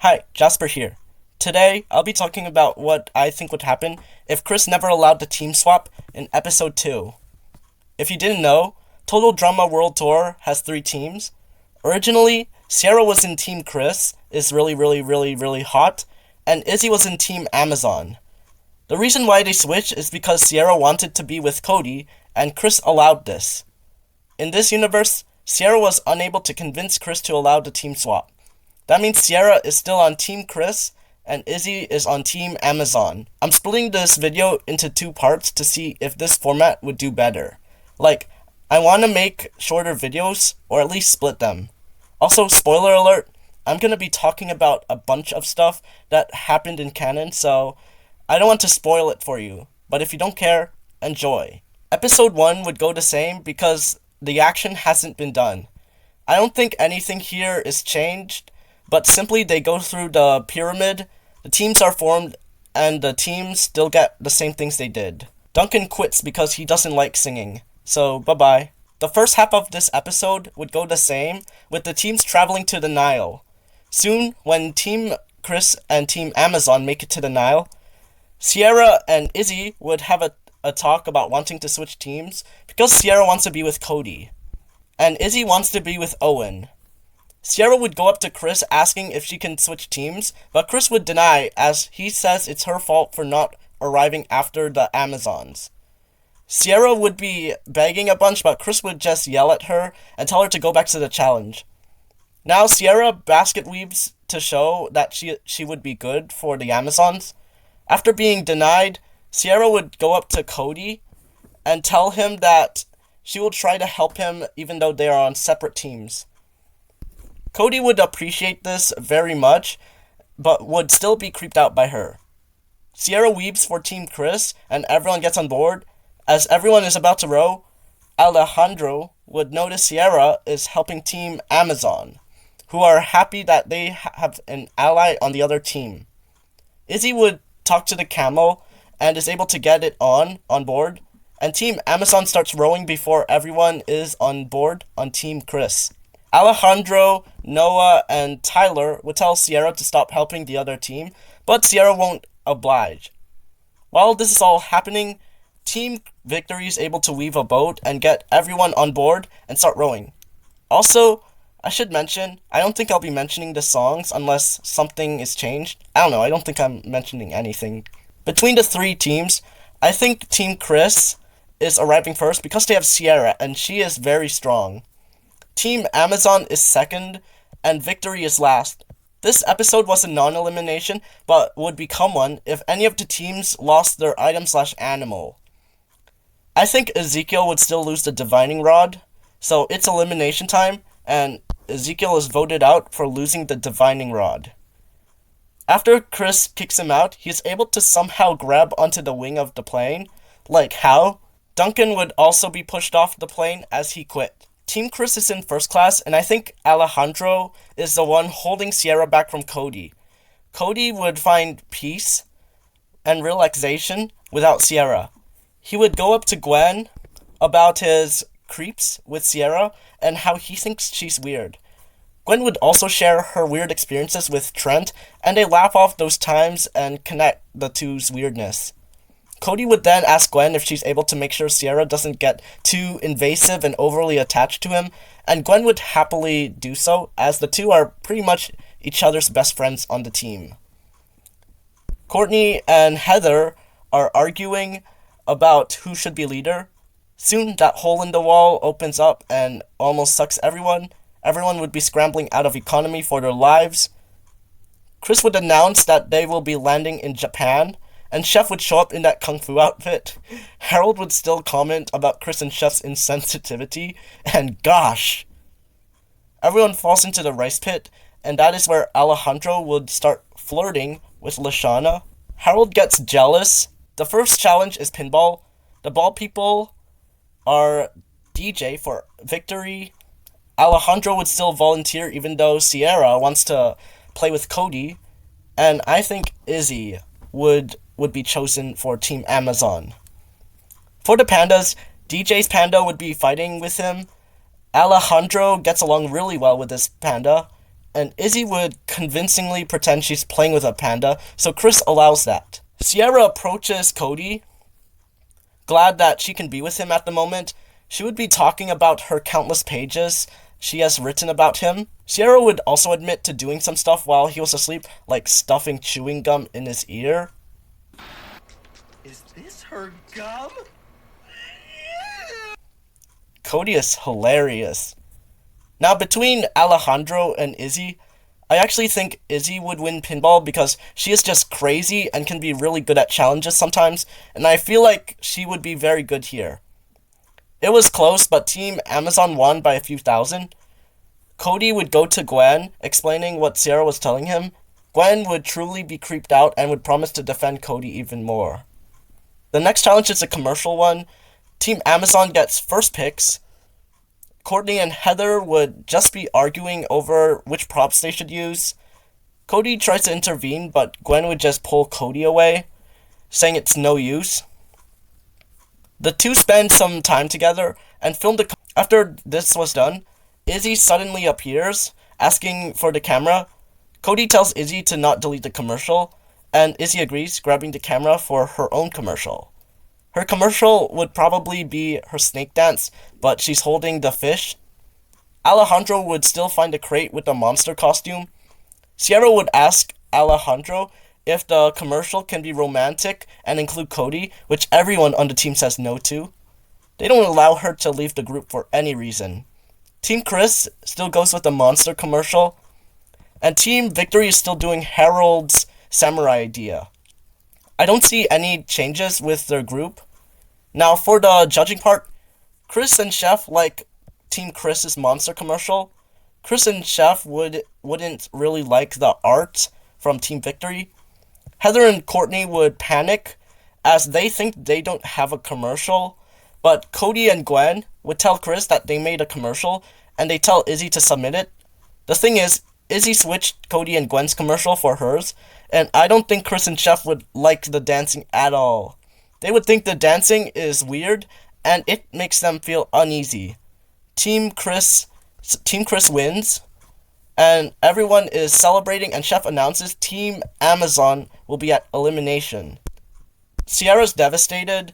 Hi, Jasper here. Today, I'll be talking about what I think would happen if Chris never allowed the team swap in episode 2. If you didn't know, Total Drama World Tour has 3 teams. Originally, Sierra was in Team Chris, is really hot, and Izzy was in Team Amazon. The reason why they switched is because Sierra wanted to be with Cody, and Chris allowed this. In this universe, Sierra was unable to convince Chris to allow the team swap. That means Sierra is still on Team Chris, and Izzy is on Team Amazon. I'm splitting this video into 2 parts to see if this format would do better. I want to make shorter videos, or at least split them. Also, spoiler alert, I'm going to be talking about a bunch of stuff that happened in canon, so I don't want to spoil it for you. But if you don't care, enjoy. Episode 1 would go the same because the action hasn't been done. I don't think anything here is changed, but simply they go through the pyramid, the teams are formed, and the teams still get the same things they did. Duncan quits because he doesn't like singing, so bye-bye. The first half of this episode would go the same, with the teams traveling to the Nile. Soon, when Team Chris and Team Amazon make it to the Nile, Sierra and Izzy would have a talk about wanting to switch teams, because Sierra wants to be with Cody, and Izzy wants to be with Owen. Sierra would go up to Chris asking if she can switch teams, but Chris would deny as he says it's her fault for not arriving after the Amazons. Sierra would be begging a bunch, but Chris would just yell at her and tell her to go back to the challenge. Now Sierra basket weaves to show that she would be good for the Amazons. After being denied, Sierra would go up to Cody and tell him that she will try to help him even though they are on separate teams. Cody would appreciate this very much, but would still be creeped out by her. Sierra weeps for Team Chris, and everyone gets on board. As everyone is about to row, Alejandro would notice Sierra is helping Team Amazon, who are happy that they have an ally on the other team. Izzy would talk to the camel, and is able to get it on board, and Team Amazon starts rowing before everyone is on board on Team Chris. Alejandro, Noah, and Tyler would tell Sierra to stop helping the other team, but Sierra won't oblige. While this is all happening, Team Victory is able to weave a boat and get everyone on board and start rowing. Also, I should mention, I don't think I'll be mentioning the songs unless something is changed. I don't think I'm mentioning anything. Between the 3 teams, I think Team Chris is arriving first because they have Sierra, and she is very strong. Team Amazon is second, and Victory is last. This episode was a non-elimination, but would become one if any of the teams lost their item/animal. I think Ezekiel would still lose the divining rod, so it's elimination time, and Ezekiel is voted out for losing the divining rod. After Chris kicks him out, he is able to somehow grab onto the wing of the plane. Like how? Duncan would also be pushed off the plane as he quit. Team Chris is in first class, and I think Alejandro is the one holding Sierra back from Cody. Cody would find peace and relaxation without Sierra. He would go up to Gwen about his creeps with Sierra and how he thinks she's weird. Gwen would also share her weird experiences with Trent, and they laugh off those times and connect the two's weirdness. Cody would then ask Gwen if she's able to make sure Sierra doesn't get too invasive and overly attached to him, and Gwen would happily do so, as the two are pretty much each other's best friends on the team. Courtney and Heather are arguing about who should be leader. Soon, that hole in the wall opens up and almost sucks everyone. Everyone would be scrambling out of economy for their lives. Chris would announce that they will be landing in Japan, and Chef would show up in that kung fu outfit. Harold would still comment about Chris and Chef's insensitivity, and gosh! Everyone falls into the rice pit, and that is where Alejandro would start flirting with Lashana. Harold gets jealous. The first challenge is pinball. The ball people are DJ for Victory. Alejandro would still volunteer even though Sierra wants to play with Cody, and I think Izzy would be chosen for Team Amazon. For the pandas, DJ's panda would be fighting with him. Alejandro gets along really well with this panda, and Izzy would convincingly pretend she's playing with a panda, so Chris allows that. Sierra approaches Cody, glad that she can be with him at the moment. She would be talking about her countless pages she has written about him. Sierra would also admit to doing some stuff while he was asleep, like stuffing chewing gum in his ear. Is this her gum? Cody is hilarious. Now, between Alejandro and Izzy, I actually think Izzy would win pinball because she is just crazy and can be really good at challenges sometimes, and I feel like she would be very good here. It was close, but Team Amazon won by a few thousand. Cody would go to Gwen, explaining what Sierra was telling him. Gwen would truly be creeped out and would promise to defend Cody even more. The next challenge is a commercial one. Team Amazon gets first picks. Courtney and Heather would just be arguing over which props they should use. Cody tries to intervene, but Gwen would just pull Cody away, saying it's no use. The two spend some time together and film the... After this was done, Izzy suddenly appears, asking for the camera. Cody tells Izzy to not delete the commercial, and Izzy agrees, grabbing the camera for her own commercial. Her commercial would probably be her snake dance, but she's holding the fish. Alejandro would still find a crate with the monster costume. Sierra would ask Alejandro if the commercial can be romantic and include Cody, which everyone on the team says no to. They don't allow her to leave the group for any reason. Team Chris still goes with the monster commercial, and Team Victory is still doing Harold's samurai idea. I don't see any changes with their group. Now for the judging part, Chris and Chef like Team Chris's monster commercial. Chris and Chef wouldn't really like the art from Team Victory. Heather and Courtney would panic as they think they don't have a commercial, but Cody and Gwen would tell Chris that they made a commercial, and they tell Izzy to submit it. The thing is, Izzy switched Cody and Gwen's commercial for hers, and I don't think Chris and Chef would like the dancing at all. They would think the dancing is weird, and it makes them feel uneasy. Team Chris wins, and everyone is celebrating, and Chef announces Team Amazon will be at elimination. Sierra's devastated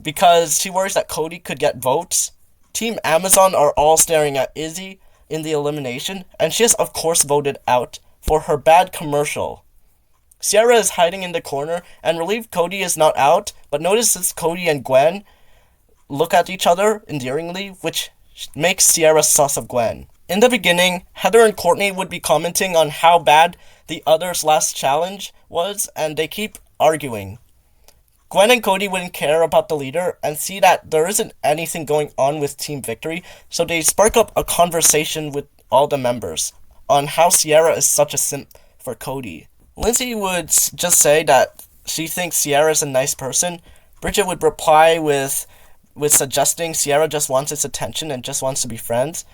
because she worries that Cody could get votes. Team Amazon are all staring at Izzy in the elimination, and she is of course voted out for her bad commercial. Sierra is hiding in the corner and relieved Cody is not out, but notices Cody and Gwen look at each other endearingly, which makes Sierra sus of Gwen. In the beginning, Heather and Courtney would be commenting on how bad the others' last challenge was, and they keep arguing. Gwen and Cody wouldn't care about the leader and see that there isn't anything going on with Team Victory, so they spark up a conversation with all the members on how Sierra is such a simp for Cody. Lindsay would just say that she thinks Sierra is a nice person. Bridget would reply with suggesting Sierra just wants its attention and just wants to be friends.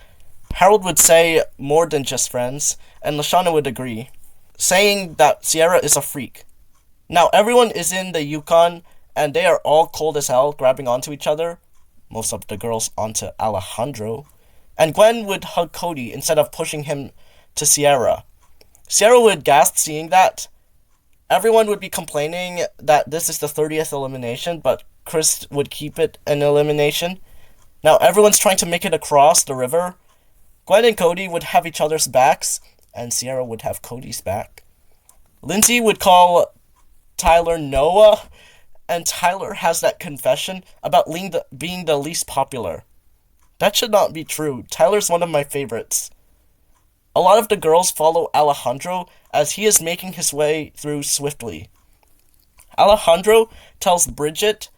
Harold would say more than just friends, and Lashana would agree, saying that Sierra is a freak. Now everyone is in the Yukon, and they are all cold as hell, grabbing onto each other. Most of the girls onto Alejandro. And Gwen would hug Cody instead of pushing him to Sierra. Sierra would gasp seeing that. Everyone would be complaining that this is the 30th elimination, but Chris would keep it an elimination. Now everyone's trying to make it across the river. Gwen and Cody would have each other's backs, and Sierra would have Cody's back. Lindsay would call Tyler Noah, and Tyler has that confession about being the least popular. That should not be true. Tyler's one of my favorites. A lot of the girls follow Alejandro as he is making his way through swiftly. Alejandro tells Bridget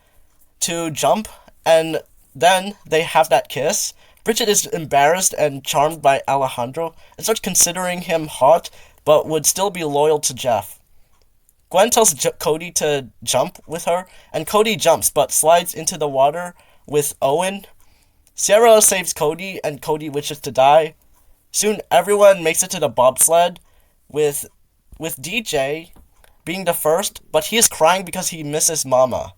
to jump, and then they have that kiss. Bridget is embarrassed and charmed by Alejandro and starts considering him hot, but would still be loyal to Jeff. Gwen tells Cody to jump with her, and Cody jumps but slides into the water with Owen. Sierra saves Cody, and Cody wishes to die. Soon everyone makes it to the bobsled, with DJ being the first, but he is crying because he misses Mama.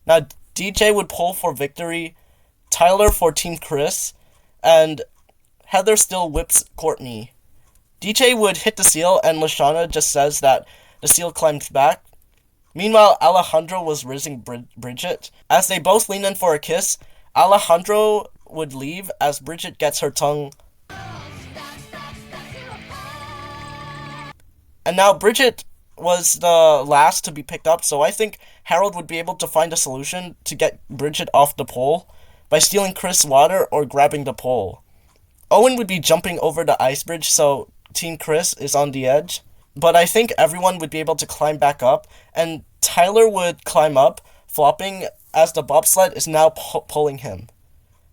Now DJ would pull for victory, Tyler for Team Chris, and Heather still whips Courtney. DJ would hit the seal, and Lashana just says that the seal climbs back. Meanwhile, Alejandro was rizzing Bridget. As they both lean in for a kiss, Alejandro would leave as Bridget gets her tongue. And now Bridget was the last to be picked up, so I think Harold would be able to find a solution to get Bridget off the pole by stealing Chris' water or grabbing the pole. Owen would be jumping over the ice bridge, so Team Chris is on the edge. But I think everyone would be able to climb back up, and Tyler would climb up, flopping as the bobsled is now pulling him.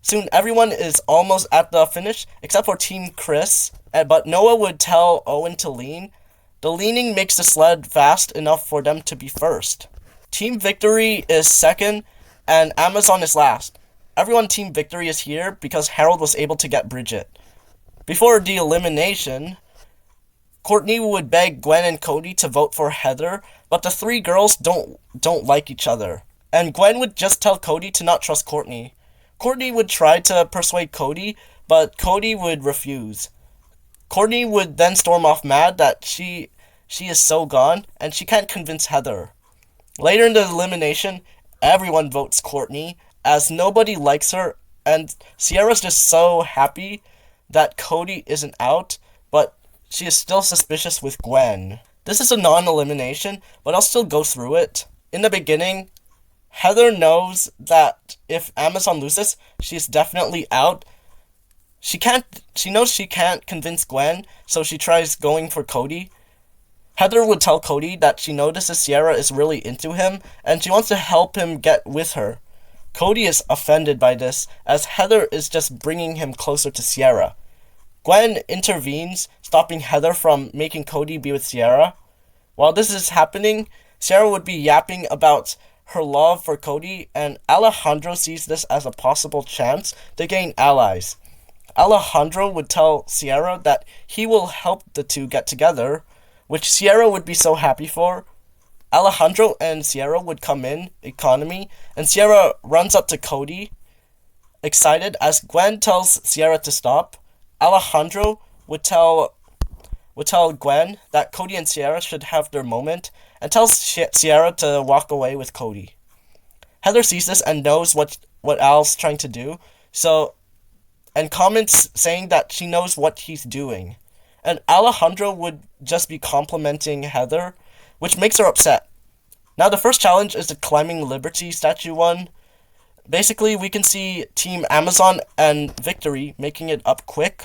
Soon everyone is almost at the finish, except for Team Chris, but Noah would tell Owen to lean. The leaning makes the sled fast enough for them to be first. Team Victory is second, and Amazon is last. Everyone Team Victory is here because Harold was able to get Bridget. Before the elimination, Courtney would beg Gwen and Cody to vote for Heather, but the three girls don't like each other. And Gwen would just tell Cody to not trust Courtney. Courtney would try to persuade Cody, but Cody would refuse. Courtney would then storm off mad that she is so gone, and she can't convince Heather. Later in the elimination, everyone votes Courtney, as nobody likes her, and Sierra's just so happy that Cody isn't out, but she is still suspicious with Gwen. This is a non-elimination, but I'll still go through it. In the beginning, Heather knows that if Amazon loses, she's definitely out. She knows she can't convince Gwen, so she tries going for Cody. Heather would tell Cody that she notices Sierra is really into him, and she wants to help him get with her. Cody is offended by this, as Heather is just bringing him closer to Sierra. Gwen intervenes, stopping Heather from making Cody be with Sierra. While this is happening, Sierra would be yapping about her love for Cody, and Alejandro sees this as a possible chance to gain allies. Alejandro would tell Sierra that he will help the two get together, which Sierra would be so happy for. Alejandro and Sierra would come in economy, and Sierra runs up to Cody, excited as Gwen tells Sierra to stop. Alejandro would tell Gwen that Cody and Sierra should have their moment, and tells Sierra to walk away with Cody. Heather sees this and knows what Al's trying to do, and comments saying that she knows what he's doing. And Alejandro would just be complimenting Heather, which makes her upset. Now the first challenge is the Climbing Liberty statue one. Basically, we can see Team Amazon and Victory making it up quick.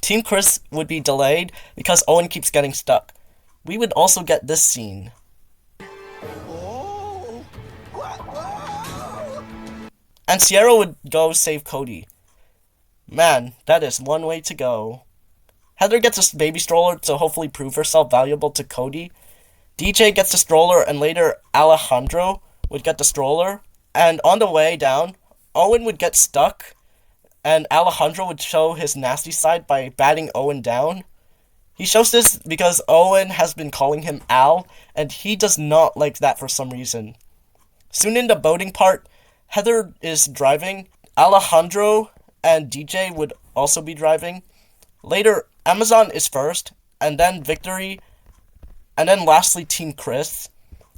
Team Chris would be delayed because Owen keeps getting stuck. We would also get this scene. Oh. Whoa. And Sierra would go save Cody. Man, that is one way to go. Heather gets a baby stroller to hopefully prove herself valuable to Cody. DJ gets the stroller, and later Alejandro would get the stroller. And on the way down, Owen would get stuck, and Alejandro would show his nasty side by batting Owen down. He shows this because Owen has been calling him Al, and he does not like that for some reason. Soon in the boating part, Heather is driving. Alejandro and DJ would also be driving. Later, Amazon is first, and then Victory, and then lastly Team Chris,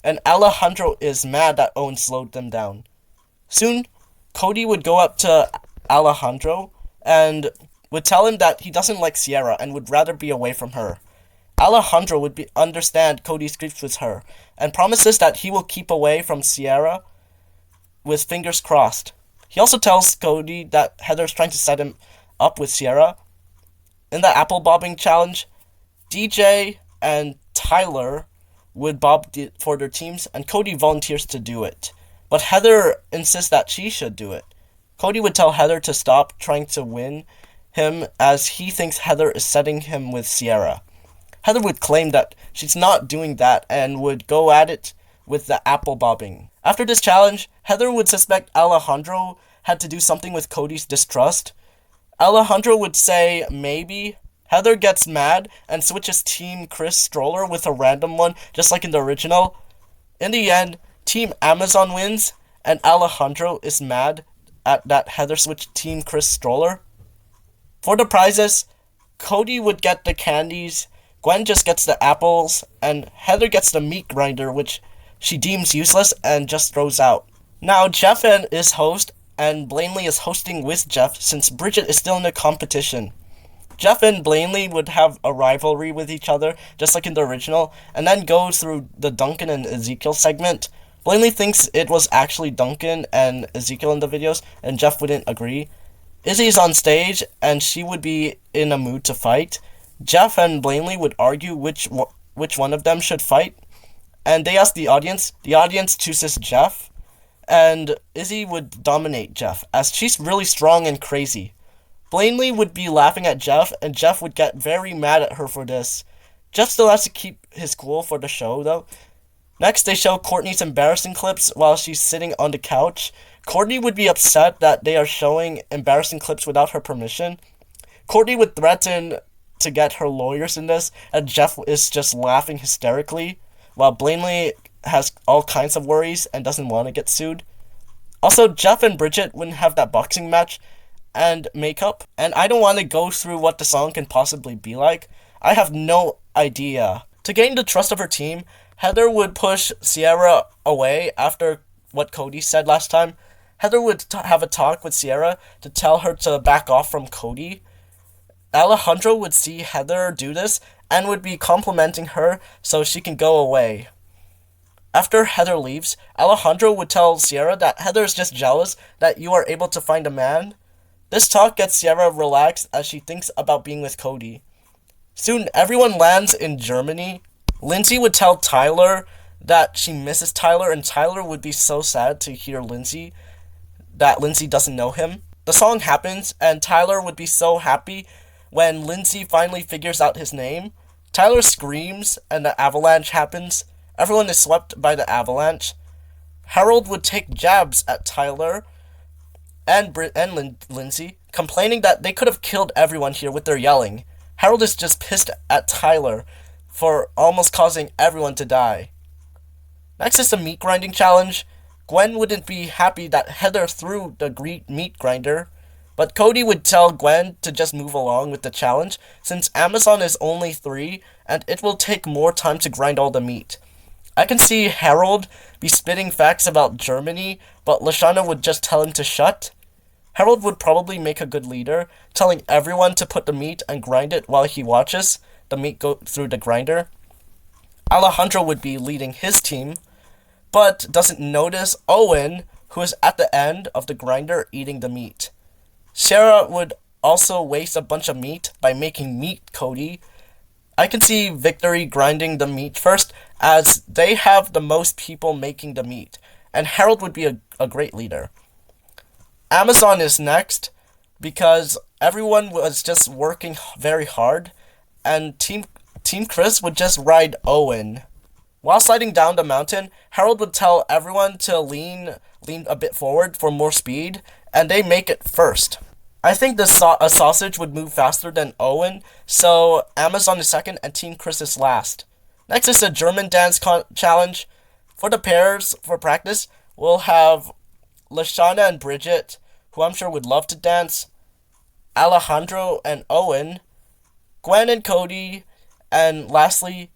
and Alejandro is mad that Owen slowed them down. Soon, Cody would go up to Alejandro and would tell him that he doesn't like Sierra and would rather be away from her. Alejandro would understand Cody's grief with her and promises that he will keep away from Sierra with fingers crossed. He also tells Cody that Heather's trying to set him up with Sierra. In the apple bobbing challenge, DJ and Tyler would bob for their teams, and Cody volunteers to do it. But Heather insists that she should do it. Cody would tell Heather to stop trying to win him, as he thinks Heather is setting him with Sierra. Heather would claim that she's not doing that and would go at it with the apple bobbing. After this challenge, Heather would suspect Alejandro had to do something with Cody's distrust. Alejandro would say maybe. Heather gets mad and switches Team Chris stroller with a random one, just like in the original. In the end, Team Amazon wins, and Alejandro is mad at that Heather switched Team Chris stroller. For the prizes, Cody would get the candies, Gwen just gets the apples, and Heather gets the meat grinder, which she deems useless and just throws out. Now, Jeff is host, and Blanley is hosting with Jeff since Bridget is still in the competition. Jeff and Blanley would have a rivalry with each other, just like in the original, and then go through the Duncan and Ezekiel segment. Blanley thinks it was actually Duncan and Ezekiel in the videos, and Jeff wouldn't agree. Izzy's on stage, and she would be in a mood to fight. Jeff and Blanley would argue which one of them should fight, and they ask the audience. The audience chooses Jeff, and Izzy would dominate Jeff, as she's really strong and crazy. Blanley would be laughing at Jeff, and Jeff would get very mad at her for this. Jeff still has to keep his cool for the show, though. Next, they show Courtney's embarrassing clips while she's sitting on the couch. Courtney would be upset that they are showing embarrassing clips without her permission. Courtney would threaten to get her lawyers in this, and Jeff is just laughing hysterically, while Blanley has all kinds of worries and doesn't want to get sued. Also, Jeff and Bridget wouldn't have that boxing match and makeup, and I don't want to go through what the song can possibly be like. I have no idea. To gain the trust of her team, Heather would push Sierra away after what Cody said last time. Heather would have a talk with Sierra to tell her to back off from Cody. Alejandro would see Heather do this and would be complimenting her so she can go away. After Heather leaves, Alejandro would tell Sierra that Heather is just jealous that you are able to find a man. This talk gets Sierra relaxed as she thinks about being with Cody. Soon, everyone lands in Germany. Lindsay would tell Tyler that she misses Tyler, and Tyler would be so sad to hear that Lindsay doesn't know him. The song happens, and Tyler would be so happy when Lindsay finally figures out his name. Tyler screams, and the avalanche happens. Everyone is swept by the avalanche. Harold would take jabs at Tyler and Lindsay, complaining that they could have killed everyone here with their yelling. Harold is just pissed at Tyler for almost causing everyone to die. Next is the meat grinding challenge. Gwen wouldn't be happy that Heather threw the meat grinder, but Cody would tell Gwen to just move along with the challenge since Amazon is only 3 and it will take more time to grind all the meat. I can see Harold be spitting facts about Germany, but Lashana would just tell him to shut. Harold would probably make a good leader, telling everyone to put the meat and grind it while he watches the meat go through the grinder. Alejandro would be leading his team, but doesn't notice Owen, who is at the end of the grinder eating the meat. Sarah would also waste a bunch of meat by making meat Cody. I can see Victory grinding the meat first, as they have the most people making the meat, and Harold would be a great leader. Amazon is next, because everyone was just working very hard, and Team Chris would just ride Owen. While sliding down the mountain, Harold would tell everyone to lean a bit forward for more speed, and they make it first. I think a sausage would move faster than Owen, so Amazon is second and Team Chris is last. Next is the German dance challenge. For the pairs, for practice, we'll have Lashana and Bridget, who I'm sure would love to dance, Alejandro and Owen, Gwen and Cody, and lastly,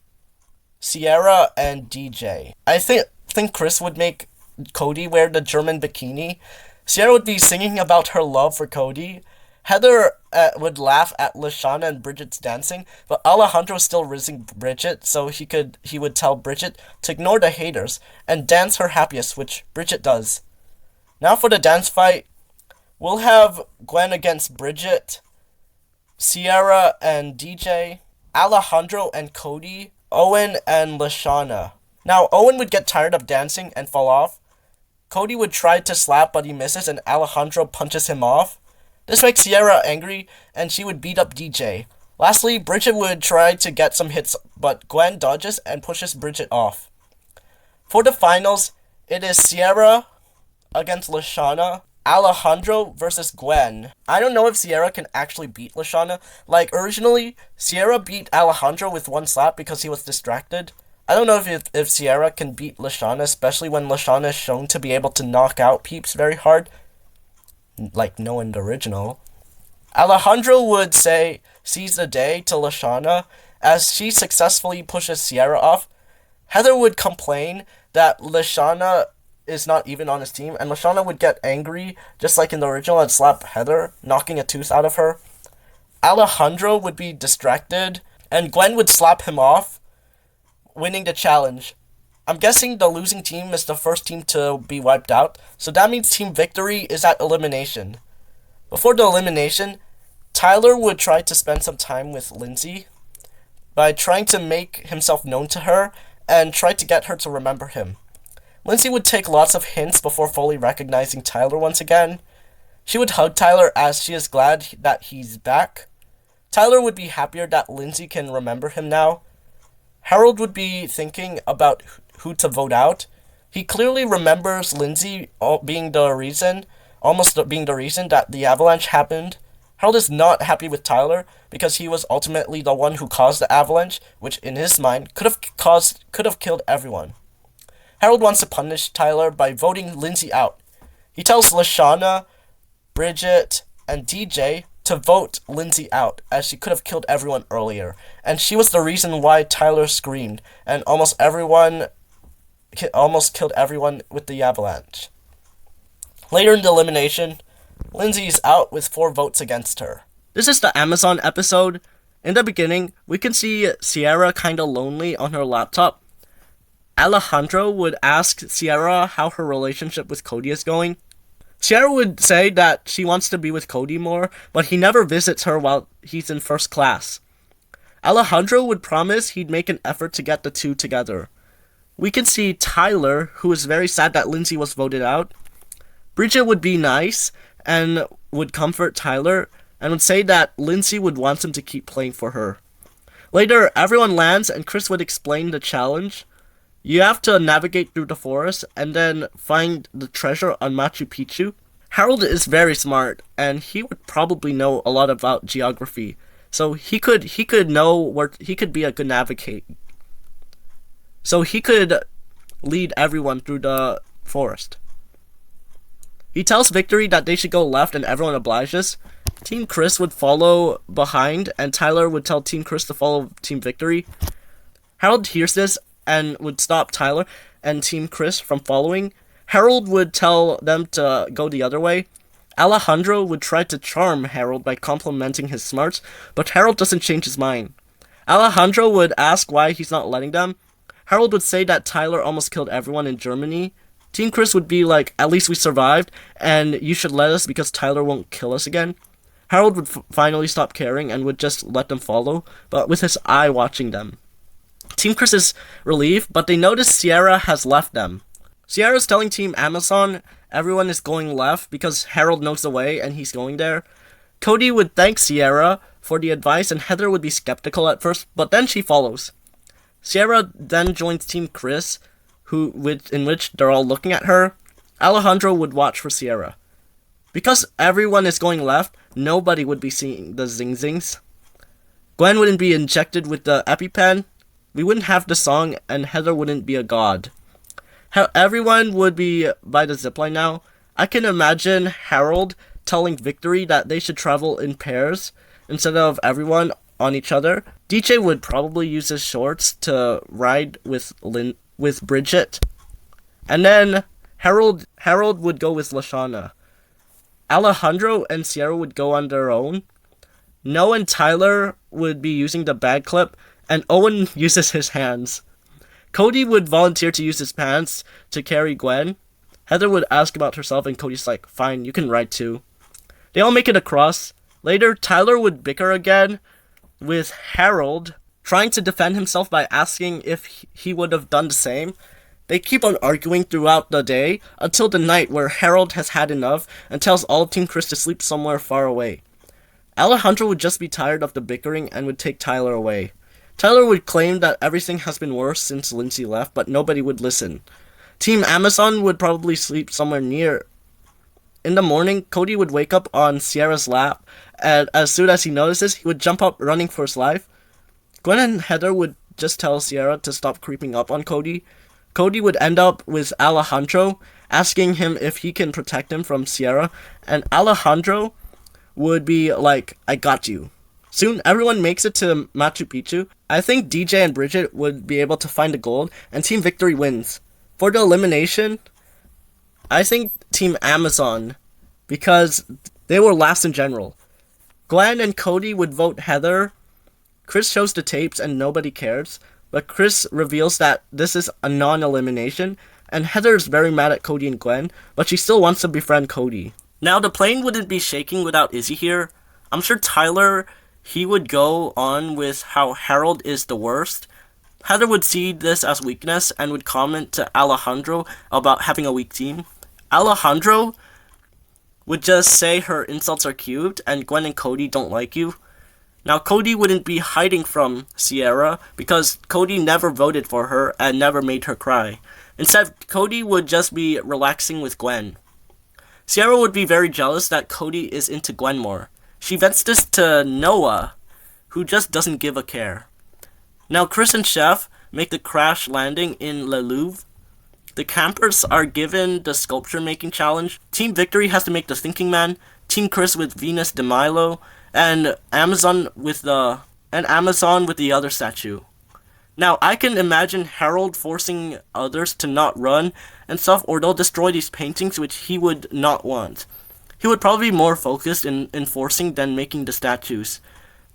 Sierra and DJ. I think Chris would make Cody wear the German bikini. Sierra would be singing about her love for Cody. Heather would laugh at Lashana and Bridget's dancing, but Alejandro is still rizzing Bridget, so he would tell Bridget to ignore the haters and dance her happiest, which Bridget does. Now for the dance fight, we'll have Gwen against Bridget, Sierra and DJ, Alejandro and Cody, Owen and Lashana. Now Owen would get tired of dancing and fall off. Cody would try to slap, but he misses, and Alejandro punches him off. This makes Sierra angry, and she would beat up DJ. Lastly, Bridget would try to get some hits, but Gwen dodges and pushes Bridget off. For the finals, it is Sierra against Lashana, Alejandro versus Gwen. I don't know if Sierra can actually beat Lashana. Like, originally, Sierra beat Alejandro with one slap because he was distracted. I don't know if Sierra can beat Lashana, especially when Lashana is shown to be able to knock out peeps very hard. Like, no in the original. Alejandro would say sees the day to Lashana as she successfully pushes Sierra off. Heather would complain that Lashana is not even on his team, and Lashana would get angry, just like in the original, and slap Heather, knocking a tooth out of her. Alejandro would be distracted, and Gwen would slap him off, winning the challenge. I'm guessing the losing team is the first team to be wiped out, so that means Team Victory is at elimination. Before the elimination, Tyler would try to spend some time with Lindsay by trying to make himself known to her and try to get her to remember him. Lindsay would take lots of hints before fully recognizing Tyler once again. She would hug Tyler as she is glad that he's back. Tyler would be happier that Lindsay can remember him now. Harold would be thinking about who to vote out. He clearly remembers Lindsay being the reason that the avalanche happened. Harold is not happy with Tyler because he was ultimately the one who caused the avalanche, which in his mind could have killed everyone. Harold wants to punish Tyler by voting Lindsay out. He tells Lashana, Bridget, and DJ to vote Lindsay out, as she could have killed everyone earlier, and she was the reason why Tyler screamed, and almost killed everyone with the avalanche. Later in the elimination, Lindsay is out with 4 votes against her. This is the Amazon episode. In the beginning, we can see Sierra kinda lonely on her laptop. Alejandro would ask Sierra how her relationship with Cody is going. Sierra would say that she wants to be with Cody more, but he never visits her while he's in first class. Alejandro would promise he'd make an effort to get the two together. We can see Tyler, who is very sad that Lindsay was voted out. Bridget would be nice and would comfort Tyler and would say that Lindsay would want him to keep playing for her. Later, everyone lands and Chris would explain the challenge. You have to navigate through the forest and then find the treasure on Machu Picchu. Harold is very smart and he would probably know a lot about geography. So he could know where he could be a good navigate. So he could lead everyone through the forest. He tells Victory that they should go left and everyone obliges. Team Chris would follow behind and Tyler would tell Team Chris to follow Team Victory. Harold hears this and would stop Tyler and Team Chris from following. Harold would tell them to go the other way. Alejandro would try to charm Harold by complimenting his smarts, but Harold doesn't change his mind. Alejandro would ask why he's not letting them. Harold would say that Tyler almost killed everyone in Germany. Team Chris would be like, at least we survived, and you should let us because Tyler won't kill us again. Harold would finally stop caring and would just let them follow, but with his eye watching them. Team Chris is relieved, but they notice Sierra has left them. Sierra's telling Team Amazon everyone is going left because Harold knows the way and he's going there. Cody would thank Sierra for the advice and Heather would be skeptical at first, but then she follows. Sierra then joins Team Chris, in which they're all looking at her. Alejandro would watch for Sierra. Because everyone is going left, nobody would be seeing the zing-zings. Gwen wouldn't be injected with the EpiPen. We wouldn't have the song, and Heather wouldn't be a god. Everyone would be by the zipline now. I can imagine Harold telling Victory that they should travel in pairs instead of everyone on each other. DJ would probably use his shorts to ride with Bridget. And then Harold would go with Lashana. Alejandro and Sierra would go on their own. Noah and Tyler would be using the bag clip, and Owen uses his hands. Cody would volunteer to use his pants to carry Gwen. Heather would ask about herself, and Cody's like, fine, you can ride too. They all make it across. Later, Tyler would bicker again with Harold, trying to defend himself by asking if he would have done the same. They keep on arguing throughout the day, until the night where Harold has had enough and tells all of Team Chris to sleep somewhere far away. Alejandro would just be tired of the bickering and would take Tyler away. Tyler would claim that everything has been worse since Lindsay left, but nobody would listen. Team Amazon would probably sleep somewhere near. In the morning, Cody would wake up on Sierra's lap, and as soon as he notices, he would jump up running for his life. Gwen and Heather would just tell Sierra to stop creeping up on Cody. Cody would end up with Alejandro, asking him if he can protect him from Sierra, and Alejandro would be like, I got you. Soon, everyone makes it to Machu Picchu. I think DJ and Bridget would be able to find the gold, and Team Victory wins. For the elimination, I think Team Amazon, because they were last in general. Gwen and Cody would vote Heather. Chris shows the tapes and nobody cares, but Chris reveals that this is a non-elimination, and Heather is very mad at Cody and Gwen, but she still wants to befriend Cody. Now, the plane wouldn't be shaking without Izzy here. I'm sure Tyler, he would go on with how Harold is the worst. Heather would see this as weakness and would comment to Alejandro about having a weak team. Alejandro would just say her insults are cute and Gwen and Cody don't like you. Now, Cody wouldn't be hiding from Sierra because Cody never voted for her and never made her cry. Instead, Cody would just be relaxing with Gwen. Sierra would be very jealous that Cody is into Gwen more. She vents this to Noah, who just doesn't give a care. Now, Chris and Chef make the crash landing in Le Louvre. The campers are given the sculpture making challenge. Team Victory has to make the thinking man. Team Chris with Venus de Milo. And Amazon with the other statue. Now, I can imagine Harold forcing others to not run and stuff, or they'll destroy these paintings, which he would not want. He would probably be more focused in enforcing than making the statues.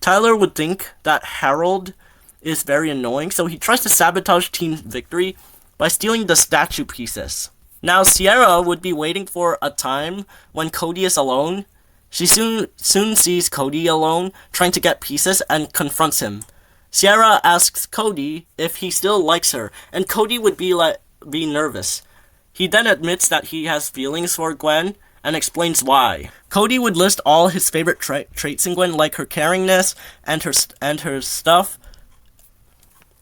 Tyler would think that Harold is very annoying, so he tries to sabotage Team Victory by stealing the statue pieces. Now, Sierra would be waiting for a time when Cody is alone. She soon sees Cody alone, trying to get pieces, and confronts him. Sierra asks Cody if he still likes her, and Cody would be nervous. He then admits that he has feelings for Gwen, and explains why. Cody would list all his favorite traits in Gwen, like her caringness and her stuff.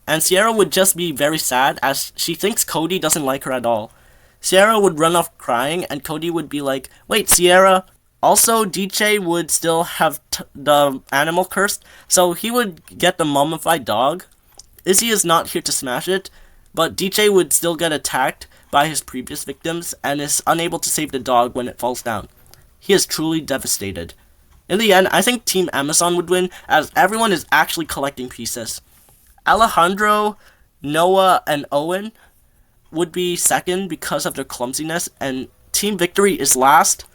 And Sierra would just be very sad, as she thinks Cody doesn't like her at all. Sierra would run off crying, and Cody would be like, "Wait, Sierra." Also, DJ would still have the animal cursed, so he would get the mummified dog. Izzy is not here to smash it, but DJ would still get attacked by his previous victims and is unable to save the dog when it falls down. He is truly devastated. In the end, I think Team Amazon would win, as everyone is actually collecting pieces. Alejandro, Noah, and Owen would be second because of their clumsiness, and Team Victory is last.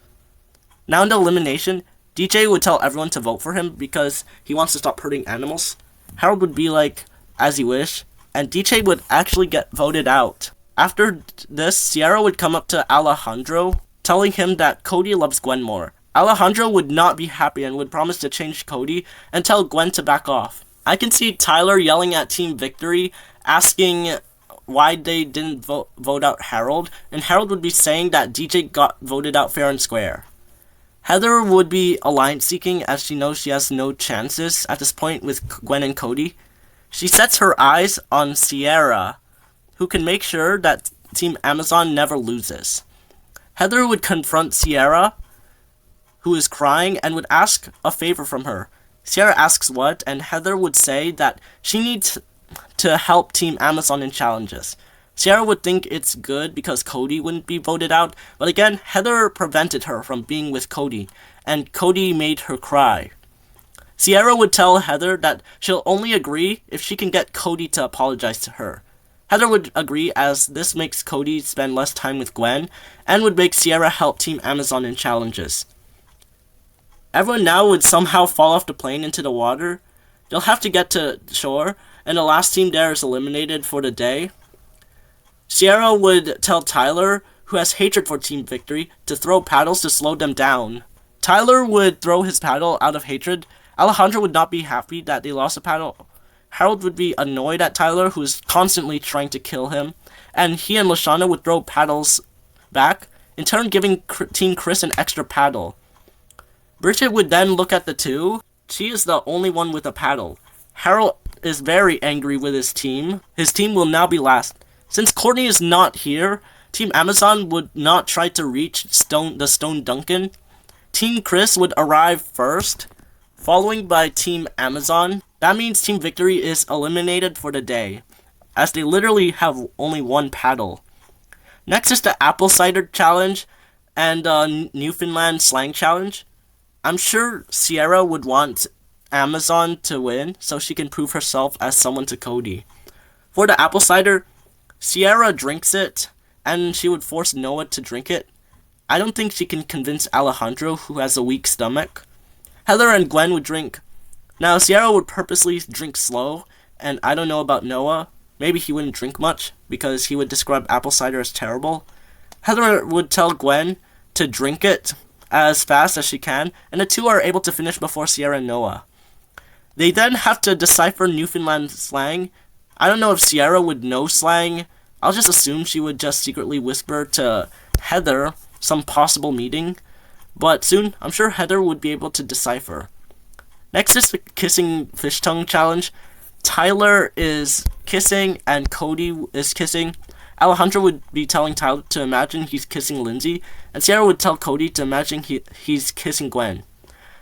Now in the elimination, DJ would tell everyone to vote for him because he wants to stop hurting animals. Harold would be like, "As you wish," and DJ would actually get voted out. After this, Sierra would come up to Alejandro, telling him that Cody loves Gwen more. Alejandro would not be happy and would promise to change Cody and tell Gwen to back off. I can see Tyler yelling at Team Victory, asking why they didn't vote out Harold, and Harold would be saying that DJ got voted out fair and square. Heather would be alliance seeking, as she knows she has no chances at this point with Gwen and Cody. She sets her eyes on Sierra, who can make sure that Team Amazon never loses. Heather would confront Sierra, who is crying, and would ask a favor from her. Sierra asks what, and Heather would say that she needs to help Team Amazon in challenges. Sierra would think it's good because Cody wouldn't be voted out, but again, Heather prevented her from being with Cody, and Cody made her cry. Sierra would tell Heather that she'll only agree if she can get Cody to apologize to her. Heather would agree, as this makes Cody spend less time with Gwen, and would make Sierra help Team Amazon in challenges. Everyone now would somehow fall off the plane into the water. They'll have to get to shore, and the last team there is eliminated for the day. Sierra would tell Tyler, who has hatred for Team Victory, to throw paddles to slow them down. Tyler would throw his paddle out of hatred. Alejandro would not be happy that they lost a paddle. Harold would be annoyed at Tyler, who is constantly trying to kill him. And he and Lashana would throw paddles back, in turn giving Team Chris an extra paddle. Bridget would then look at the two. She is the only one with a paddle. Harold is very angry with his team. His team will now be last. Since Courtney is not here, Team Amazon would not try to reach the Stone Duncan. Team Chris would arrive first, following by Team Amazon. That means Team Victory is eliminated for the day, as they literally have only one paddle. Next is the Apple Cider Challenge and Newfoundland Slang Challenge. I'm sure Sierra would want Amazon to win so she can prove herself as someone to Cody. For the apple cider, Sierra drinks it, and she would force Noah to drink it. I don't think she can convince Alejandro, who has a weak stomach. Heather and Gwen would drink. Now, Sierra would purposely drink slow, and I don't know about Noah. Maybe he wouldn't drink much, because he would describe apple cider as terrible. Heather would tell Gwen to drink it as fast as she can, and the two are able to finish before Sierra and Noah. They then have to decipher Newfoundland slang. I don't know if Sierra would know slang. I'll just assume she would just secretly whisper to Heather some possible meaning. But soon, I'm sure Heather would be able to decipher. Next is the kissing fish tongue challenge. Tyler is kissing and Cody is kissing. Alejandro would be telling Tyler to imagine he's kissing Lindsay, and Sierra would tell Cody to imagine he's kissing Gwen.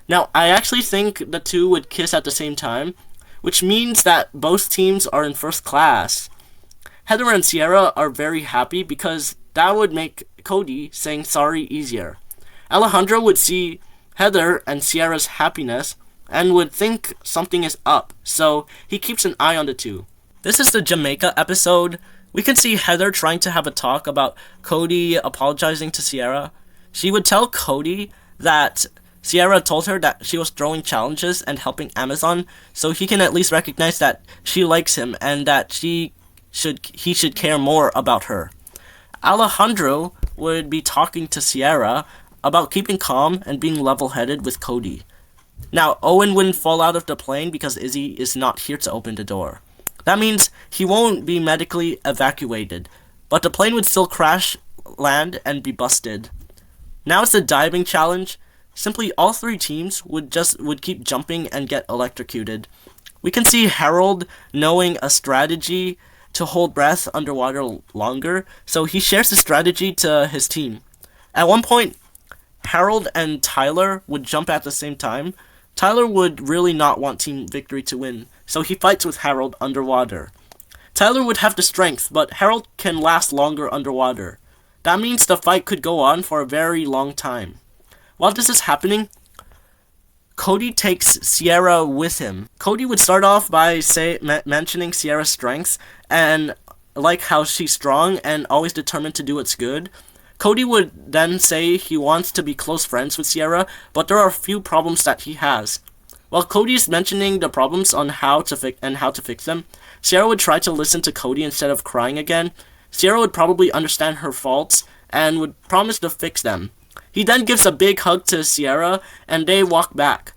Now, I actually think the two would kiss at the same time, which means that both teams are in first class. Heather and Sierra are very happy because that would make Cody saying sorry easier. Alejandro would see Heather and Sierra's happiness and would think something is up, so he keeps an eye on the two. This is the Jamaica episode. We can see Heather trying to have a talk about Cody apologizing to Sierra. She would tell Cody that Sierra told her that she was throwing challenges and helping Amazon, so he can at least recognize that she likes him and that he should care more about her. Alejandro would be talking to Sierra about keeping calm and being level-headed with Cody. Now, Owen wouldn't fall out of the plane because Izzy is not here to open the door. That means he won't be medically evacuated, but the plane would still crash, land, and be busted. Now it's the diving challenge. Simply all three teams would keep jumping and get electrocuted. We can see Harold knowing a strategy to hold breath underwater longer, so he shares the strategy to his team. At one point, Harold and Tyler would jump at the same time. Tyler would really not want Team Victory to win, so he fights with Harold underwater. Tyler would have the strength, but Harold can last longer underwater. That means the fight could go on for a very long time. While this is happening, Cody takes Sierra with him. Cody would start off by mentioning Sierra's strengths and like how she's strong and always determined to do what's good. Cody would then say he wants to be close friends with Sierra, but there are a few problems that he has. While Cody's mentioning the problems on how to fix them, Sierra would try to listen to Cody instead of crying again. Sierra would probably understand her faults and would promise to fix them. He then gives a big hug to Sierra, and they walk back.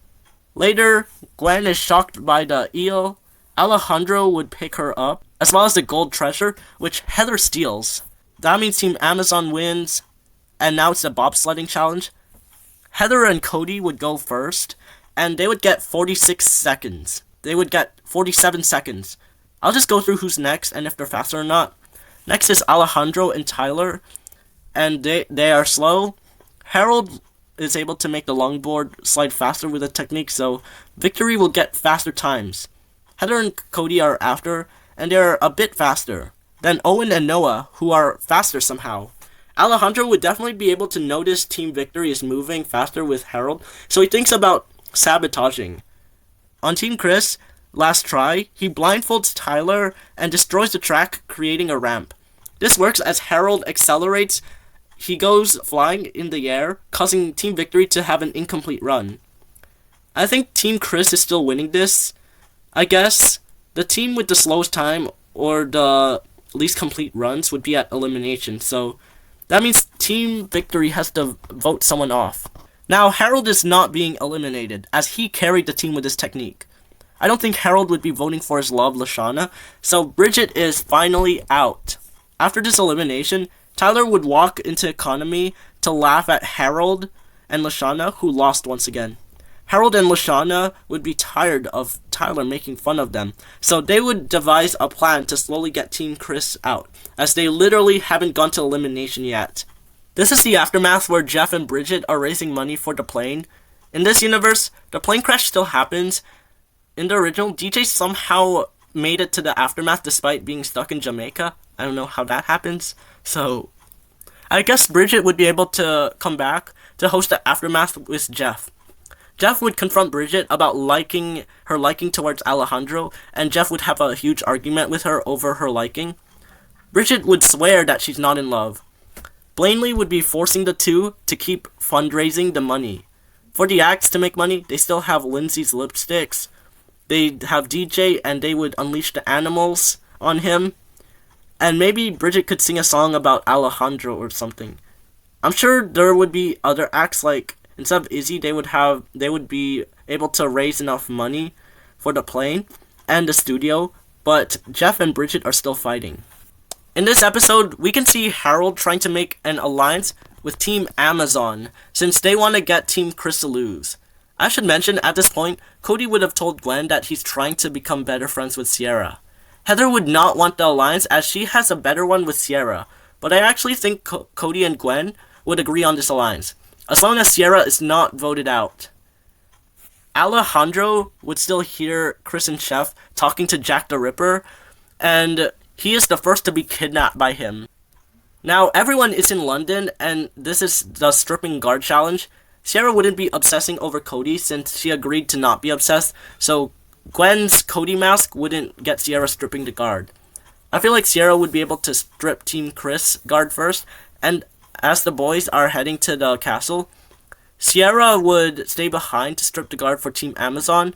Later, Gwen is shocked by the eel. Alejandro would pick her up, as well as the gold treasure, which Heather steals. That means Team Amazon wins, and now it's the bobsledding challenge. Heather and Cody would go first, and they would get 46 seconds. They would get 47 seconds. I'll just go through who's next and if they're faster or not. Next is Alejandro and Tyler, and they are slow. Harold is able to make the longboard slide faster with a technique, so Victory will get faster times. Heather and Cody are after, and they're a bit faster. Then Owen and Noah, who are faster somehow. Alejandro would definitely be able to notice Team Victory is moving faster with Harold, so he thinks about sabotaging. On Team Chris, last try, he blindfolds Tyler and destroys the track, creating a ramp. This works as Harold accelerates. He goes flying in the air, causing Team Victory to have an incomplete run. I think Team Chris is still winning this. I guess the team with the slowest time or the least complete runs would be at elimination, so that means Team Victory has to vote someone off. Now, Harold is not being eliminated, as he carried the team with his technique. I don't think Harold would be voting for his love, Lashana, so Bridget is finally out. After this elimination, Tyler would walk into economy to laugh at Harold and Lashana, who lost once again. Harold and Lashana would be tired of Tyler making fun of them, so they would devise a plan to slowly get Team Chris out, as they literally haven't gone to elimination yet. This is the aftermath where Jeff and Bridget are raising money for the plane. In this universe, the plane crash still happens. In the original, DJ somehow made it to the aftermath despite being stuck in Jamaica. I don't know how that happens, so I guess Bridget would be able to come back to host the aftermath with Jeff. Jeff would confront Bridget about her liking towards Alejandro, and Jeff would have a huge argument with her over her liking. Bridget would swear that she's not in love. Blaney would be forcing the two to keep fundraising the money. For the acts to make money, they still have Lindsay's lipsticks. They have DJ, and they would unleash the animals on him. And maybe Bridget could sing a song about Alejandro or something. I'm sure there would be other acts, like instead of Izzy, they would be able to raise enough money for the plane and the studio, but Jeff and Bridget are still fighting. In this episode, we can see Harold trying to make an alliance with Team Amazon, since they want to get Team Chris to lose. I should mention, at this point, Cody would have told Gwen that he's trying to become better friends with Sierra. Heather would not want the alliance as she has a better one with Sierra, but I actually think Cody and Gwen would agree on this alliance, as long as Sierra is not voted out. Alejandro would still hear Chris and Chef talking to Jack the Ripper, and he is the first to be kidnapped by him. Now, everyone is in London, and this is the stripping guard challenge. Sierra wouldn't be obsessing over Cody since she agreed to not be obsessed, so Gwen's Cody mask wouldn't get Sierra stripping the guard. I feel like Sierra would be able to strip Team Chris guard first, and as the boys are heading to the castle, Sierra would stay behind to strip the guard for Team Amazon.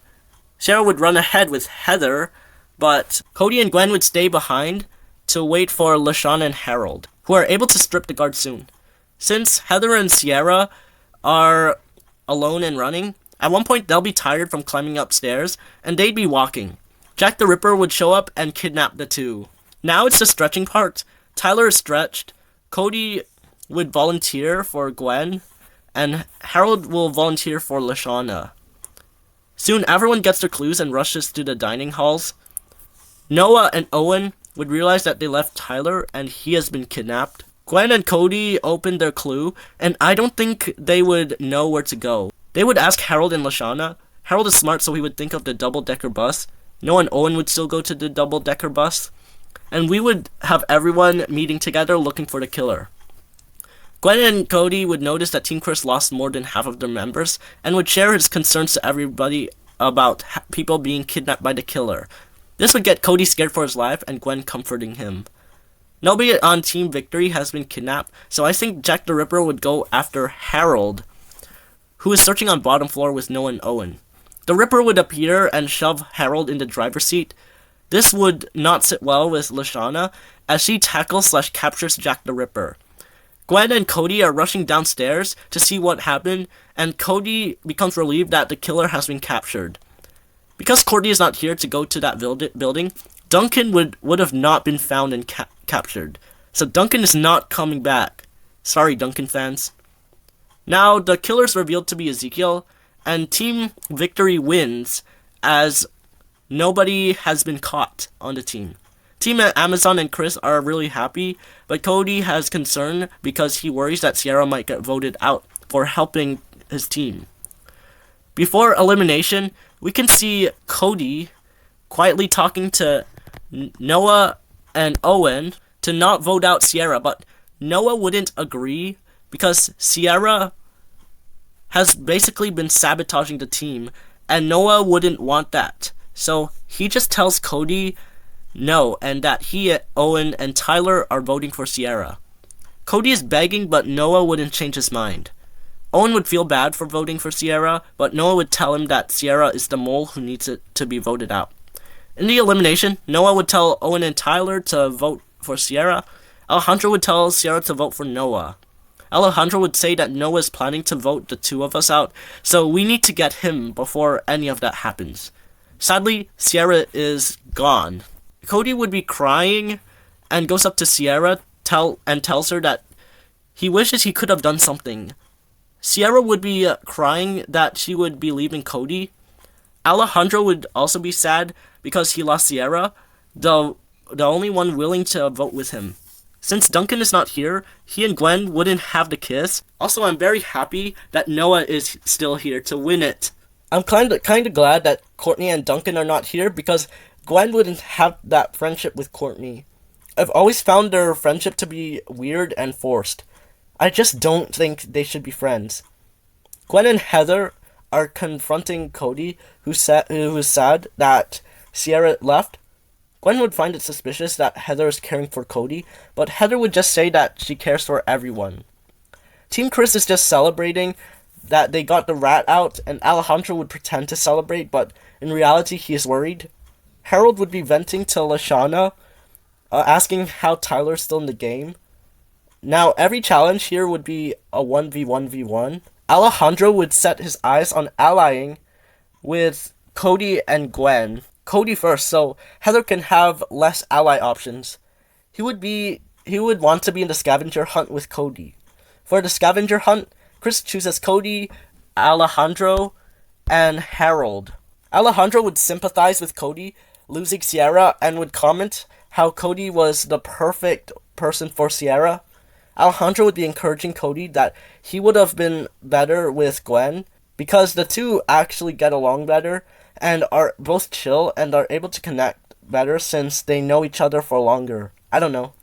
Sierra would run ahead with Heather, but Cody and Gwen would stay behind to wait for LaShawn and Harold, who are able to strip the guard soon. Since Heather and Sierra are alone and running, at one point they'll be tired from climbing upstairs, and they'd be walking. Jack the Ripper would show up and kidnap the two. Now it's the stretching part. Tyler is stretched, Cody would volunteer for Gwen, and Harold will volunteer for LaShawna. Soon everyone gets their clues and rushes to the dining halls. Noah and Owen would realize that they left Tyler and he has been kidnapped. Gwen and Cody opened their clue, and I don't think they would know where to go. They would ask Harold and LaShawna. Harold is smart, so he would think of the double-decker bus. Noah and Owen would still go to the double-decker bus. And we would have everyone meeting together looking for the killer. Gwen and Cody would notice that Team Chris lost more than half of their members, and would share his concerns to everybody about people being kidnapped by the killer. This would get Cody scared for his life, and Gwen comforting him. Nobody on Team Victory has been kidnapped, so I think Jack the Ripper would go after Harold, who is searching on bottom floor with Noah and Owen. The Ripper would appear and shove Harold in the driver's seat. This would not sit well with LaShawna, as she tackles/captures Jack the Ripper. Gwen and Cody are rushing downstairs to see what happened, and Cody becomes relieved that the killer has been captured. Because Courtney is not here to go to that building, Duncan would have not been found and captured. So Duncan is not coming back. Sorry, Duncan fans. Now, the killer is revealed to be Ezekiel, and Team Victory wins as nobody has been caught on the team. Team Amazon and Chris are really happy, but Cody has concern because he worries that Sierra might get voted out for helping his team. Before elimination, we can see Cody quietly talking to Noah and Owen to not vote out Sierra, but Noah wouldn't agree because Sierra has basically been sabotaging the team, and Noah wouldn't want that. So he just tells Cody no, and that he, Owen, and Tyler are voting for Sierra. Cody is begging, but Noah wouldn't change his mind. Owen would feel bad for voting for Sierra, but Noah would tell him that Sierra is the mole who needs it to be voted out. In the elimination, Noah would tell Owen and Tyler to vote for Sierra. Alejandro would tell Sierra to vote for Noah. Alejandro would say that Noah is planning to vote the two of us out, so we need to get him before any of that happens. Sadly, Sierra is gone. Cody would be crying and goes up to Sierra and tells her that he wishes he could have done something. Sierra would be crying that she would be leaving Cody. Alejandro would also be sad because he lost Sierra, the only one willing to vote with him. Since Duncan is not here, he and Gwen wouldn't have the kiss. Also, I'm very happy that Noah is still here to win it. I'm kind of glad that Courtney and Duncan are not here because Gwen wouldn't have that friendship with Courtney. I've always found their friendship to be weird and forced. I just don't think they should be friends. Gwen and Heather are confronting Cody, who is sad that Sierra left, Gwen would find it suspicious that Heather is caring for Cody, but Heather would just say that she cares for everyone. Team Chris is just celebrating that they got the rat out, and Alejandro would pretend to celebrate, but in reality he is worried. Harold would be venting to Lashana, asking how Tyler's still in the game. Now, every challenge here would be a 1v1v1. Alejandro would set his eyes on allying with Cody and Gwen. Cody first, so Heather can have less ally options. He would want to be in the scavenger hunt with Cody. For the scavenger hunt, Chris chooses Cody, Alejandro, and Harold. Alejandro would sympathize with Cody losing Sierra and would comment how Cody was the perfect person for Sierra. Alejandro would be encouraging Cody that he would have been better with Gwen because the two actually get along better and are both chill and are able to connect better since they know each other for longer. I don't know.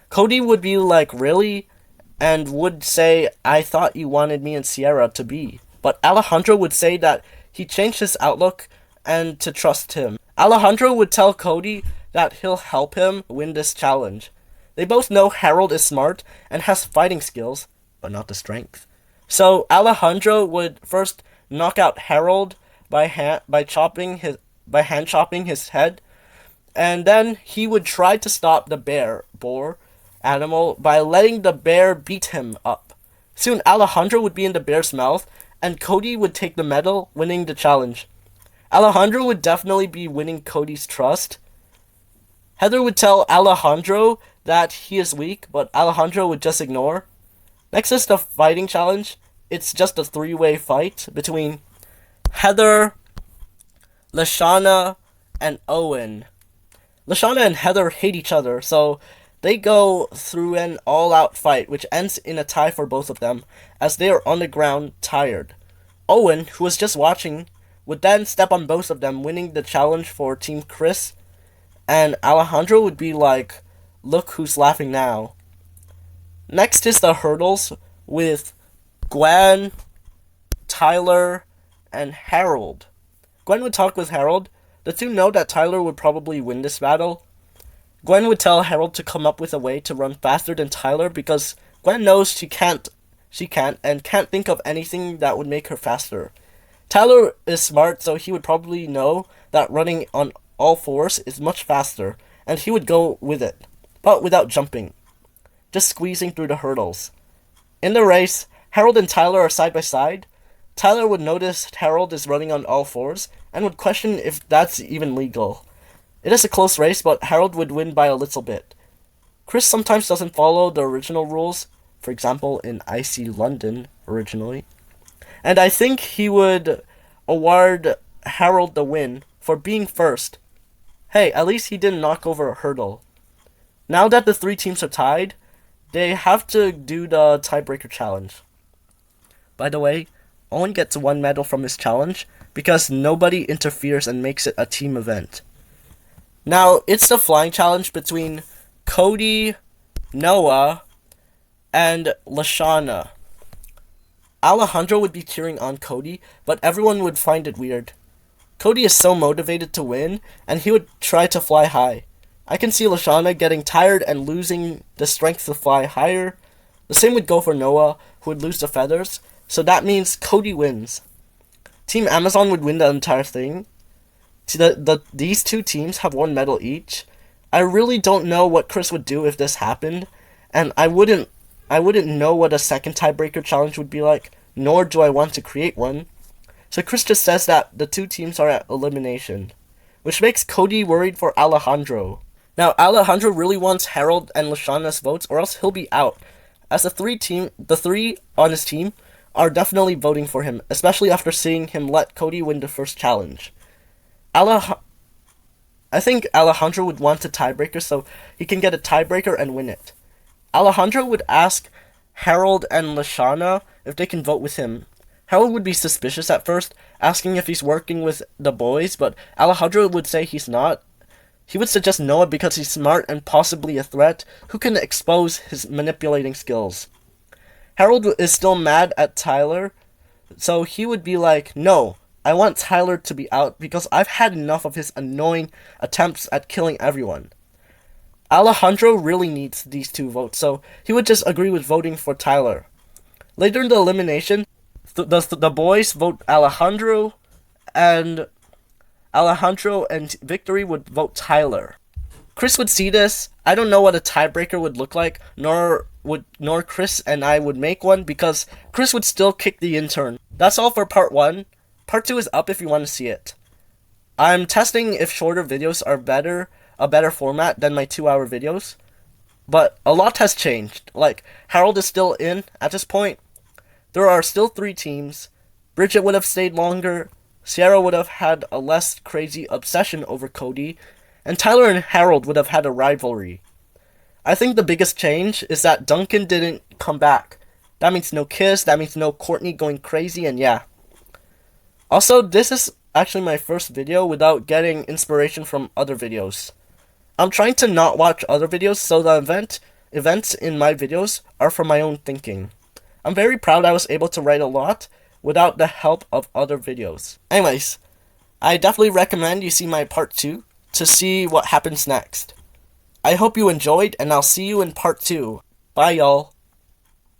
Cody would be like, really? And would say, I thought you wanted me and Sierra to be. But Alejandro would say that he changed his outlook and to trust him. Alejandro would tell Cody that he'll help him win this challenge. They both know Harold is smart and has fighting skills, but not the strength. So Alejandro would first knock out Harold by hand chopping his head, and then he would try to stop the boar animal by letting the bear beat him up. Soon Alejandro would be in the bear's mouth, and Cody would take the medal, winning the challenge. Alejandro would definitely be winning Cody's trust. Heather would tell Alejandro that he is weak, but Alejandro would just ignore. Next is the fighting challenge. It's just a 3-way fight between Heather, Lashana, and Owen. Lashana and Heather hate each other, so they go through an all-out fight, which ends in a tie for both of them, as they are on the ground, tired. Owen, who was just watching, would then step on both of them, winning the challenge for Team Chris, and Alejandro would be like, look who's laughing now. Next is the hurdles with Gwen, Tyler, and Harold. Gwen would talk with Harold. The two know that Tyler would probably win this battle. Gwen would tell Harold to come up with a way to run faster than Tyler because Gwen knows she can't think of anything that would make her faster. Tyler is smart, so he would probably know that running on all fours is much faster, and he would go with it, but without jumping, just squeezing through the hurdles. In the race, Harold and Tyler are side by side. Tyler would notice Harold is running on all fours and would question if that's even legal. It is a close race, but Harold would win by a little bit. Chris sometimes doesn't follow the original rules, for example in Icy London originally, and I think he would award Harold the win for being first. Hey, at least he didn't knock over a hurdle. Now that the 3 teams are tied, they have to do the tiebreaker challenge. By the way, Owen gets 1 medal from his challenge because nobody interferes and makes it a team event. Now, it's the flying challenge between Cody, Noah, and Lashana. Alejandro would be cheering on Cody, but everyone would find it weird. Cody is so motivated to win, and he would try to fly high. I can see Lashana getting tired and losing the strength to fly higher. The same would go for Noah, who would lose the feathers, so that means Cody wins. Team Amazon would win the entire thing. These 2 teams have 1 medal each. I really don't know what Chris would do if this happened, and I wouldn't know what a second tiebreaker challenge would be like, nor do I want to create one. So Chris just says that the 2 teams are at elimination, which makes Cody worried for Alejandro. Now, Alejandro really wants Harold and Lashana's votes, or else he'll be out, as the 3 on his team are definitely voting for him, especially after seeing him let Cody win the first challenge. I think Alejandro would want a tiebreaker so he can get a tiebreaker and win it. Alejandro would ask Harold and Lashana if they can vote with him. Harold would be suspicious at first, asking if he's working with the boys, but Alejandro would say he's not. He would suggest Noah because he's smart and possibly a threat who can expose his manipulating skills. Harold is still mad at Tyler, So he would be like, no, I want Tyler to be out because I've had enough of his annoying attempts at killing everyone. Alejandro really needs these 2 votes, so he would just agree with voting for Tyler. Later in the elimination, the boys vote and Victory would vote Tyler. Chris would see this. I don't know what a tiebreaker would look like, nor Chris and I would make one, because Chris would still kick the intern. That's all for part 1. Part 2 is up if you want to see it. I'm testing if shorter videos are a better format than my 2-hour videos. But a lot has changed. Like, Harold is still in at this point. There are still 3 teams. Bridget would have stayed longer. Sierra would have had a less crazy obsession over Cody. And Tyler and Harold would have had a rivalry. I think the biggest change is that Duncan didn't come back. That means no Kiss, that means no Courtney going crazy, and yeah. Also, this is actually my first video without getting inspiration from other videos. I'm trying to not watch other videos, so the events in my videos are from my own thinking. I'm very proud I was able to write a lot without the help of other videos. Anyways, I definitely recommend you see my part 2 to see what happens next. I hope you enjoyed, and I'll see you in part 2. Bye, y'all.